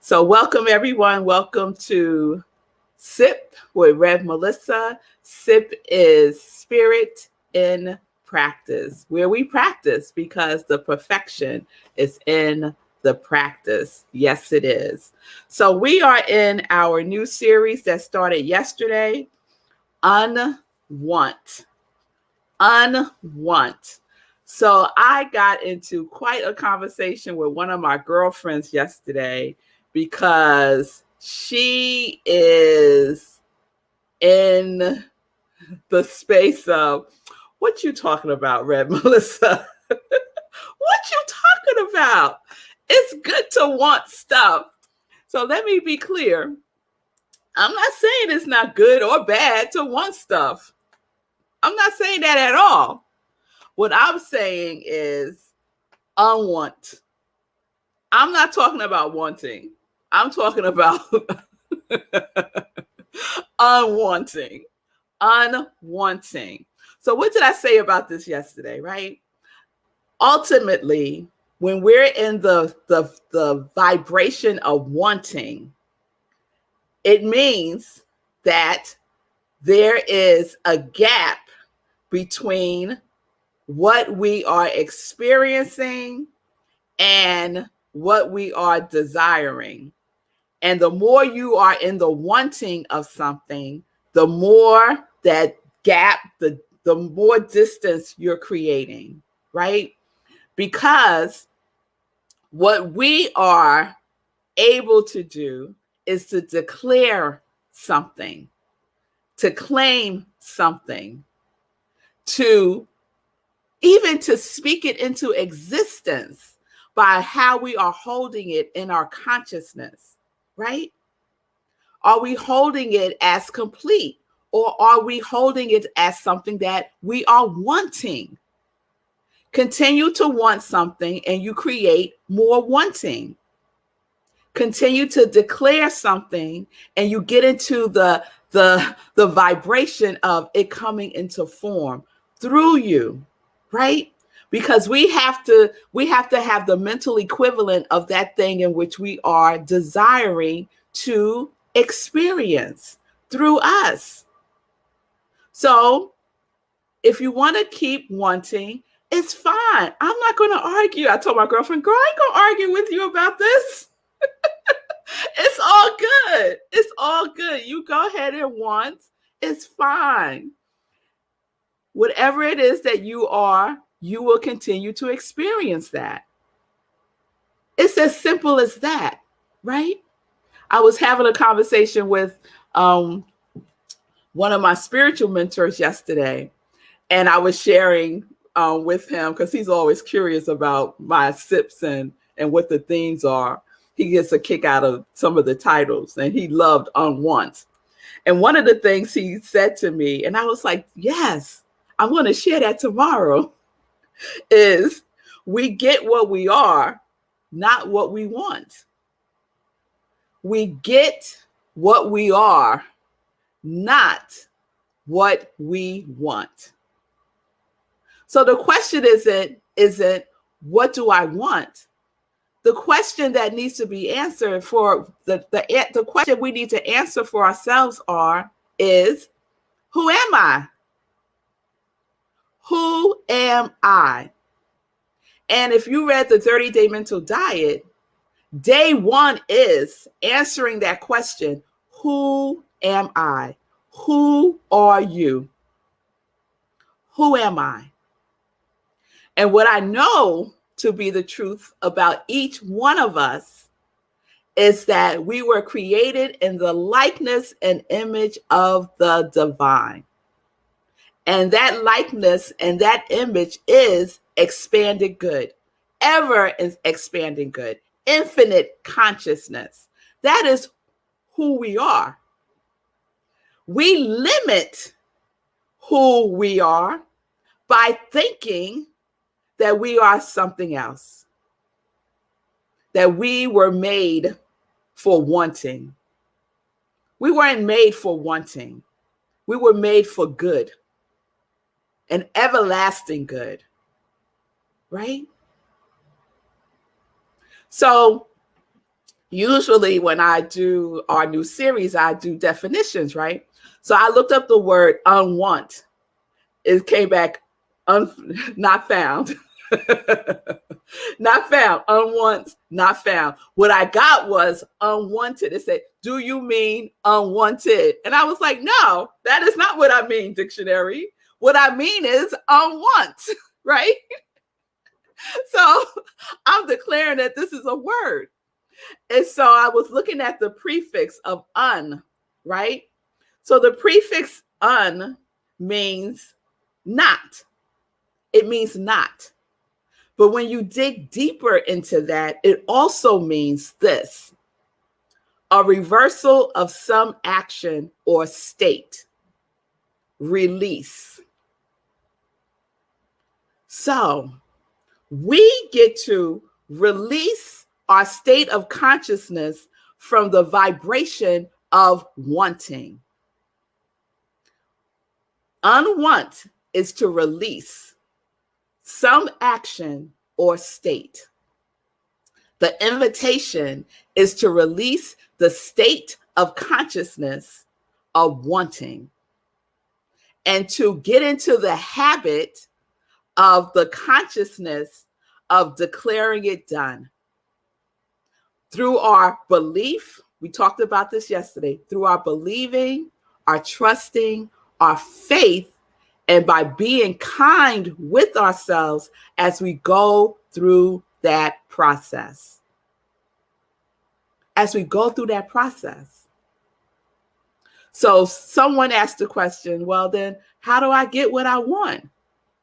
So welcome everyone. Welcome to SIP with Rev Melissa. SIP is Spirit in Practice, where we practice because the perfection is in the practice. Yes, it is. So we are in our new series that started yesterday, Unwant. Unwant. So I got into quite a conversation with one of my girlfriends yesterday because she is in the space of what you talking about, Red Melissa? What you talking about? It's good to want stuff. So let me be clear. I'm not saying it's not good or bad to want stuff. I'm not saying that at all. What I'm saying is unwant. I'm not talking about wanting. I'm talking about unwanting. Unwanting. So what did I say about this yesterday, right? Ultimately, when we're in the vibration of wanting, it means that there is a gap between what we are experiencing and what we are desiring. And the more you are in the wanting of something, the more that gap, the more distance you're creating, right? Because what we are able to do is to declare something, to claim something, to even to speak it into existence by how we are holding it in our consciousness, right? Are we holding it as complete, or are we holding it as something that we are wanting? Continue to want something and you create more wanting. Continue to declare something and you get into the vibration of it coming into form through you, right? Because we have to have the mental equivalent of that thing in which we are desiring to experience through us. So if you want to keep wanting, it's fine. I'm not going to argue. I told my girlfriend, girl, I ain't going to argue with you about this. It's all good. It's all good. You go ahead and want. It's fine. Whatever it is that you are, you will continue to experience that. It's as simple as that, right? I was having a conversation with one of my spiritual mentors yesterday, and I was sharing with him because he's always curious about my sips and what the themes are. He gets a kick out of some of the titles, and he loved Unwant. And one of the things he said to me, and I was like, yes, I'm going to share that tomorrow, is we get what we are, not what we want. We get what we are, not what we want. So the question isn't what do I want? The question that needs to be answered for the question we need to answer for ourselves is who am I? Who am I? And if you read the 30-day mental diet, day one is answering that question. Who am I? Who are you? Who am I? And what I know to be the truth about each one of us is that we were created in the likeness and image of the divine. And that likeness and that image is expanded good, ever is expanding good, infinite consciousness. That is who we are. We limit who we are by thinking that we are something else, that we were made for wanting. We weren't made for wanting. We were made for good, an everlasting good, right? So usually when I do our new series, I do definitions, right? So I looked up the word unwant. It came back not found. Not found. Unwanted, not found. What I got was unwanted. It said, do you mean unwanted? And I was like, no, that is not what I mean, dictionary. What I mean is unwant, right? So I'm declaring that this is a word. And so I was looking at the prefix of un, right? So the prefix un means not. It means not. But when you dig deeper into that, it also means this: a reversal of some action or state, release. So we get to release our state of consciousness from the vibration of wanting. Unwant is to release some action or state. The invitation is to release the state of consciousness of wanting and to get into the habit of the consciousness of declaring it done. Through our belief, we talked about this yesterday, through our believing, our trusting, our faith, and by being kind with ourselves as we go through that process. As we go through that process. So someone asked the question, well, then how do I get what I want?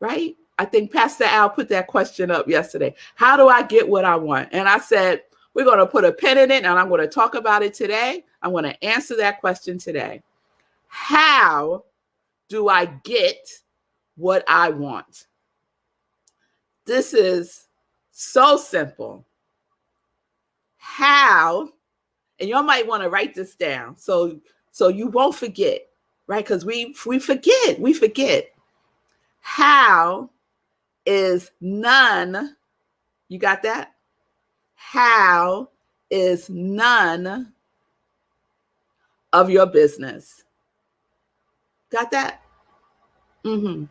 Right? I think Pastor Al put that question up yesterday. How do I get what I want? And I said, we're going to put a pin in it and I'm going to talk about it today. I'm going to answer that question today. How do I get what I want? This is so simple. How, and you might want to write this down so you won't forget, right? Because we forget. How is none, you got that? How is none of your business? Got that? Mm-hmm.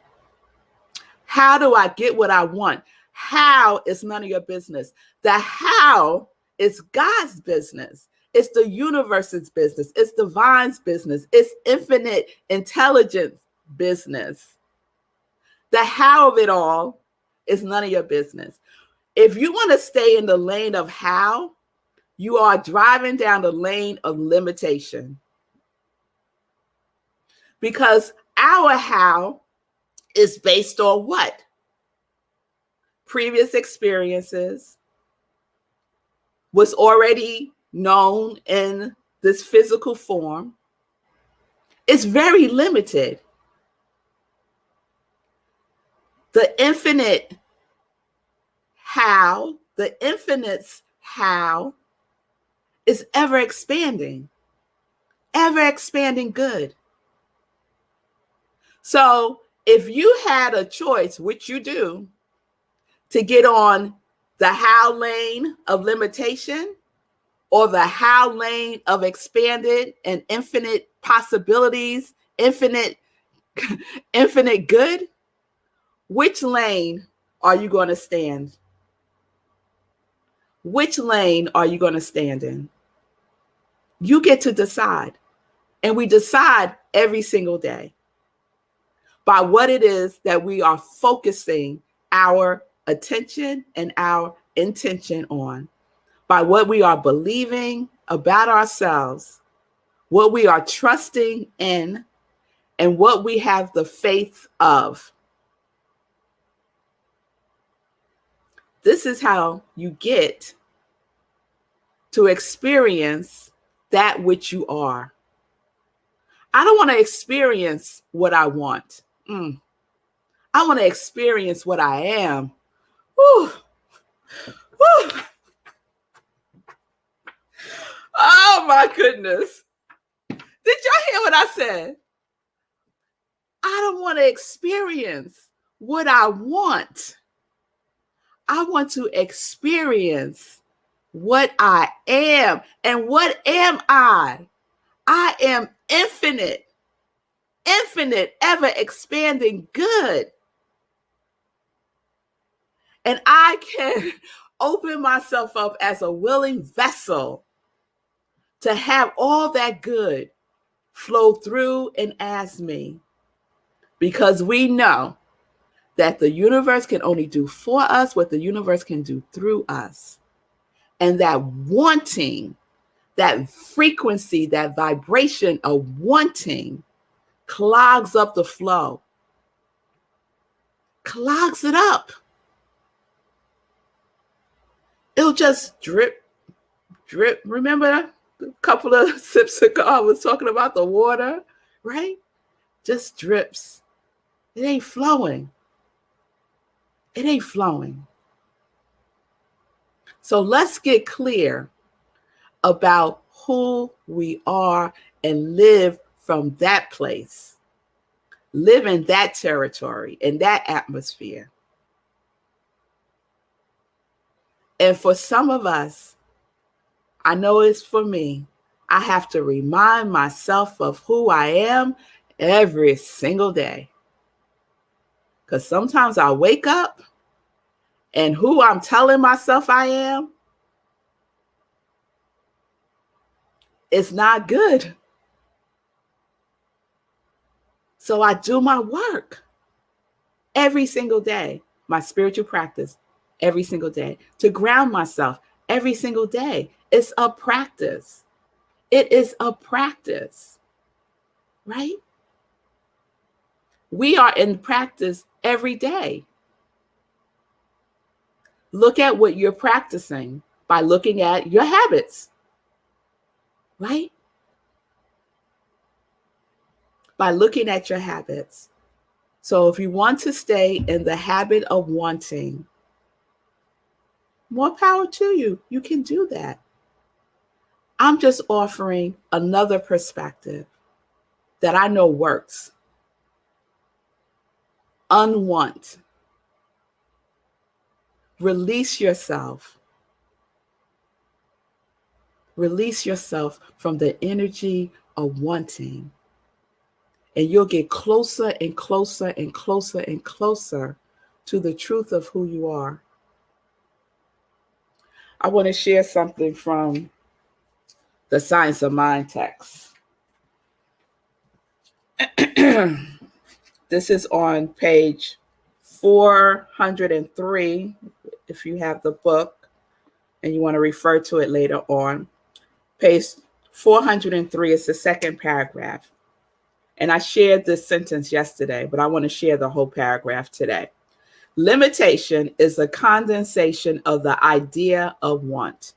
How do I get what I want? How is none of your business? The how is God's business. It's the universe's business. It's divine's business. It's infinite intelligence business. The how of it all is none of your business. If you want to stay in the lane of how, you are driving down the lane of limitation. Because our how is based on what? Previous experiences, what's already known in this physical form. It's very limited. The infinite how, the infinite's how, is ever expanding good. So if you had a choice, which you do, to get on the how lane of limitation or the how lane of expanded and infinite possibilities, infinite good, which lane are you going to stand? Which lane are you going to stand in? You get to decide. And we decide every single day by what it is that we are focusing our attention and our intention on, by what we are believing about ourselves, what we are trusting in, and what we have the faith of. This is how you get to experience that which you are. I don't want to experience what I want. I want to experience what I am. Whew. Whew. Oh my goodness. Did y'all hear what I said? I don't want to experience what I want. I want to experience what I am. And what am I? I am infinite, infinite, ever expanding good. And I can open myself up as a willing vessel to have all that good flow through and as me. Because we know that the universe can only do for us what the universe can do through us. And that wanting, that frequency, that vibration of wanting clogs up the flow, clogs it up. It'll just drip, drip. Remember a couple of sips ago, I was talking about the water, right? Just drips. It ain't flowing. It ain't flowing. So let's get clear about who we are and live from that place. Live in that territory, in that atmosphere. And for some of us, I know it's for me, I have to remind myself of who I am every single day. Because sometimes I wake up and who I'm telling myself I am, it's not good. So I do my work every single day, my spiritual practice every single day, to ground myself every single day. It's a practice. It is a practice, right? We are in practice every day. Look at what you're practicing by looking at your habits, right? By looking at your habits. So if you want to stay in the habit of wanting, more power to you. You can do that. I'm just offering another perspective that I know works. Unwant. Release yourself. Release yourself from the energy of wanting. And you'll get closer and closer and closer and closer to the truth of who you are. I want to share something from the Science of Mind text. This is on page 403, if you have the book and you want to refer to it later on. Page 403 is the second paragraph. And I shared this sentence yesterday, but I want to share the whole paragraph today. Limitation is a condensation of the idea of want.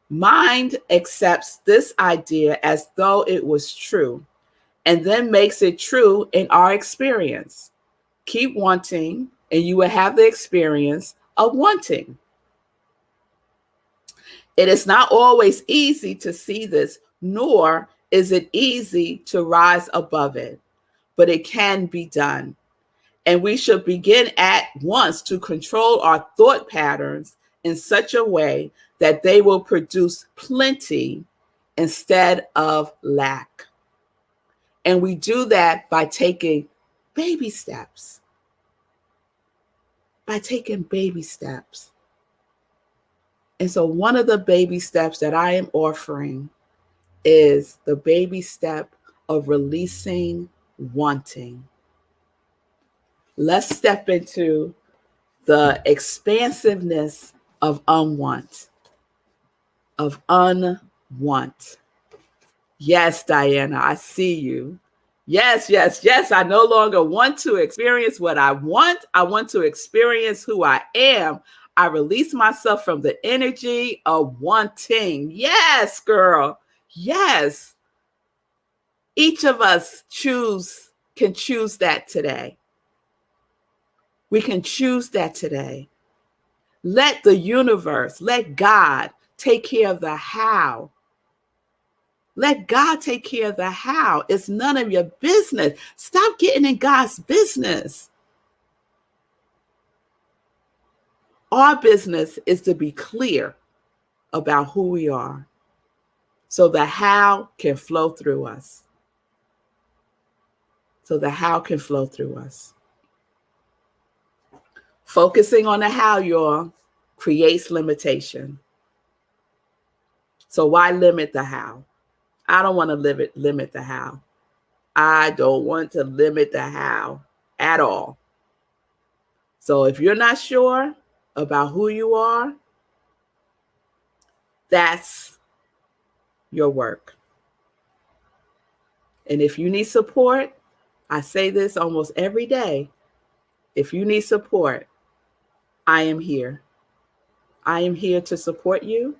Mind accepts this idea as though it was true, and then makes it true in our experience. Keep wanting, and you will have the experience of wanting. It is not always easy to see this, nor is it easy to rise above it, but it can be done. And we should begin at once to control our thought patterns in such a way that they will produce plenty instead of lack. And we do that by taking baby steps. By taking baby steps. And so one of the baby steps that I am offering is the baby step of releasing wanting. Let's step into the expansiveness of unwant. Of unwant. Yes, Diana, I see you. Yes, yes, yes. I no longer want to experience what I want. I want to experience who I am. I release myself from the energy of wanting. Yes, girl. Yes. Each of us can choose that today. We can choose that today. Let the universe, let God take care of the how. Let God take care of the how. It's none of your business. Stop getting in God's business. Our business is to be clear. about who we are so the how can flow through us. So the how can flow through us. Focusing on the how, y'all, creates limitation. So why limit the how? I don't want to limit the how. I don't want to limit the how at all. So if you're not sure about who you are, that's your work. And if you need support, I say this almost every day. If you need support, I am here. I am here to support you.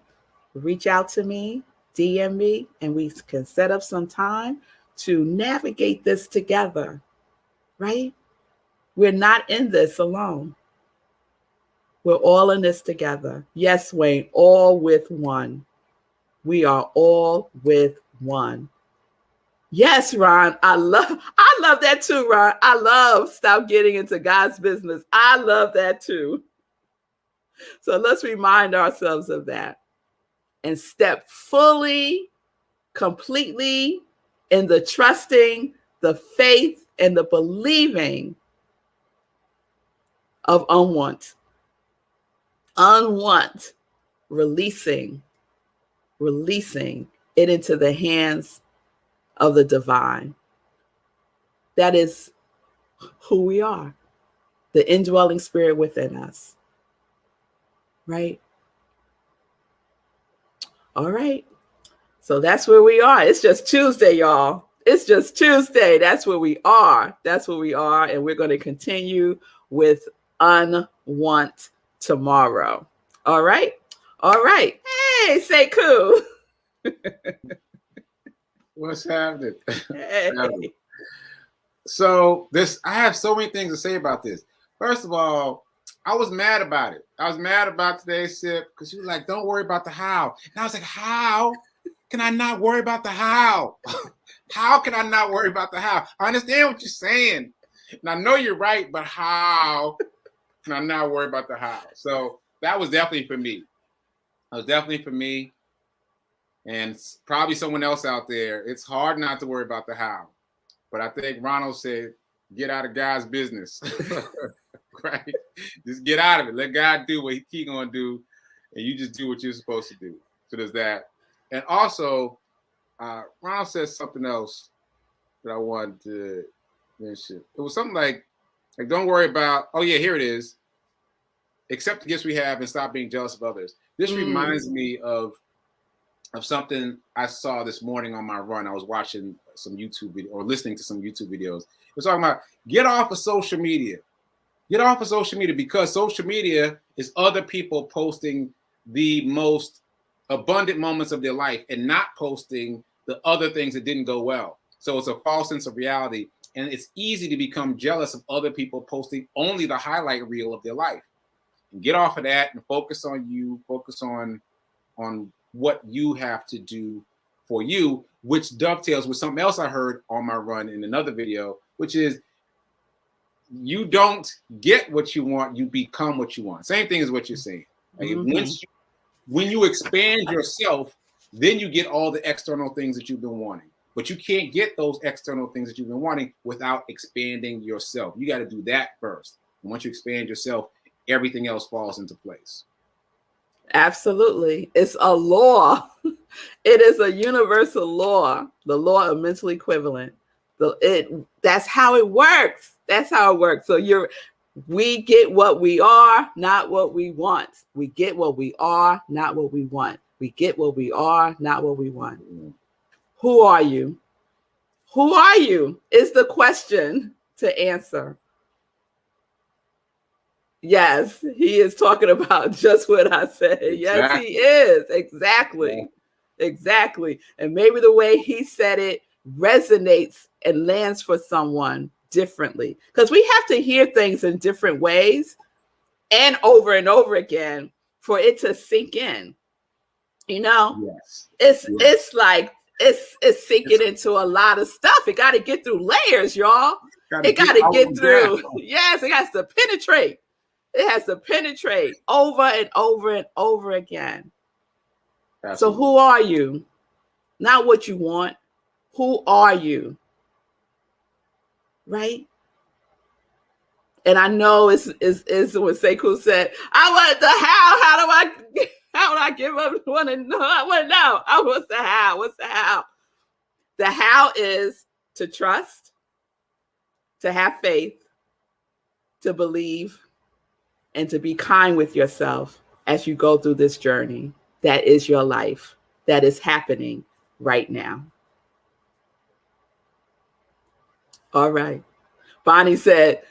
Reach out to me, DM me, and we can set up some time to navigate this together, right? We're not in this alone. We're all in this together. Yes, Wayne, all with one. We are all with one. Yes, Ron, I love that too, Ron. I love stop getting into God's business. I love that too. So let's remind ourselves of that and step fully, completely in the trusting, the faith, and the believing of unwant. Unwant, releasing it into the hands of the divine. That is who we are, the indwelling spirit within us. Right? All right. So that's where we are. It's just Tuesday, y'all. It's just Tuesday. That's where we are. That's where we are. And we're going to continue with Unwant tomorrow. All right. All right. Hey, Sekou. What's happening? Hey. So I have so many things to say about this. First of all, I was mad about it. I was mad about today's sip because she was like, don't worry about the how. And I was like, how can I not worry about the how? How can I not worry about the how? I understand what you're saying. And I know you're right, but how can I not worry about the how? So that was definitely for me. That was definitely for me. And probably someone else out there. It's hard not to worry about the how. But I think Ronald said, get out of God's business. Right? Just get out of it. Let God do what He's going to do. And you just do what you're supposed to do. So there's that. And also, Ronald said something else that I wanted to mention. It was something like don't worry about, oh yeah, here it is. Accept the gifts we have and stop being jealous of others. This reminds me of something I saw this morning on my run. I was watching some YouTube video or listening to some YouTube videos. It was talking about get off of social media. Get off of social media because social media is other people posting the most abundant moments of their life and not posting the other things that didn't go well. So it's a false sense of reality. And it's easy to become jealous of other people posting only the highlight reel of their life. And get off of that and focus on you, focus on what you have to do for you, which dovetails with something else I heard on my run in another video, which is you don't get what you want, you become what you want. Same thing as what you're saying. Like when you expand yourself, then you get all the external things that you've been wanting. But you can't get those external things that you've been wanting without expanding yourself. You got to do that first. And once you expand yourself, everything else falls into place. Absolutely. It's a law. It is a universal law, the law of mental equivalent. That's how it works. That's how it works. So we get what we are, not what we want. We get what we are, not what we want. We get what we are, not what we want. Who are you? Who are you is the question to answer. Yes, he is talking about just what I said. Exactly. Yes, he is. Exactly. Yeah. Exactly. And maybe the way he said it resonates and lands for someone differently. Because we have to hear things in different ways and over again for it to sink in. You know? Yes. It's like it's sinking into a lot of stuff. It got to get through layers, y'all. It got to get through. Yes, it has to penetrate. It has to penetrate over and over and over again. So who are you? Not what you want. Who are you? Right? And I know it's when Sekou said, I want the how do I give up? I want to know. I want to know. What's the how? What's the how? The how is to trust, to have faith, to believe, and to be kind with yourself as you go through this journey. That is your life. That is happening right now. All right. Bonnie said,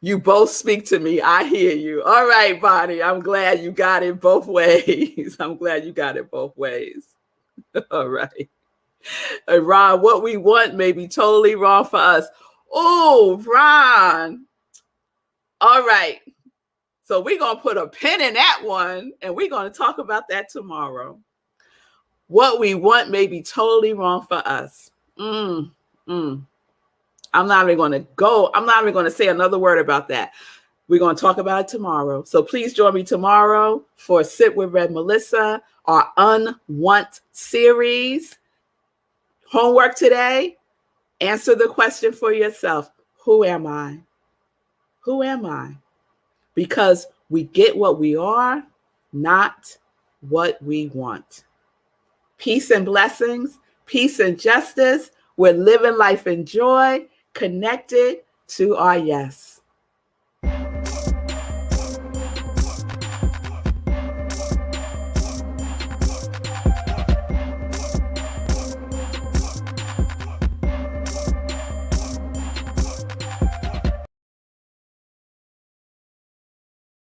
you both speak to me. I hear you. All right, Bonnie. I'm glad you got it both ways. I'm glad you got it both ways. All right. And Ron, what we want may be totally wrong for us. Oh, Ron. All right. So we're going to put a pin in that one, and we're going to talk about that tomorrow. What we want may be totally wrong for us. I'm not even going to say another word about that. We're going to talk about it tomorrow. So please join me tomorrow for Sit with Red Melissa, our Unwant series. Homework today, answer the question for yourself. Who am I? Who am I? Because we get what we are, not what we want. Peace and blessings, peace and justice. We're living life in joy, connected to our yes.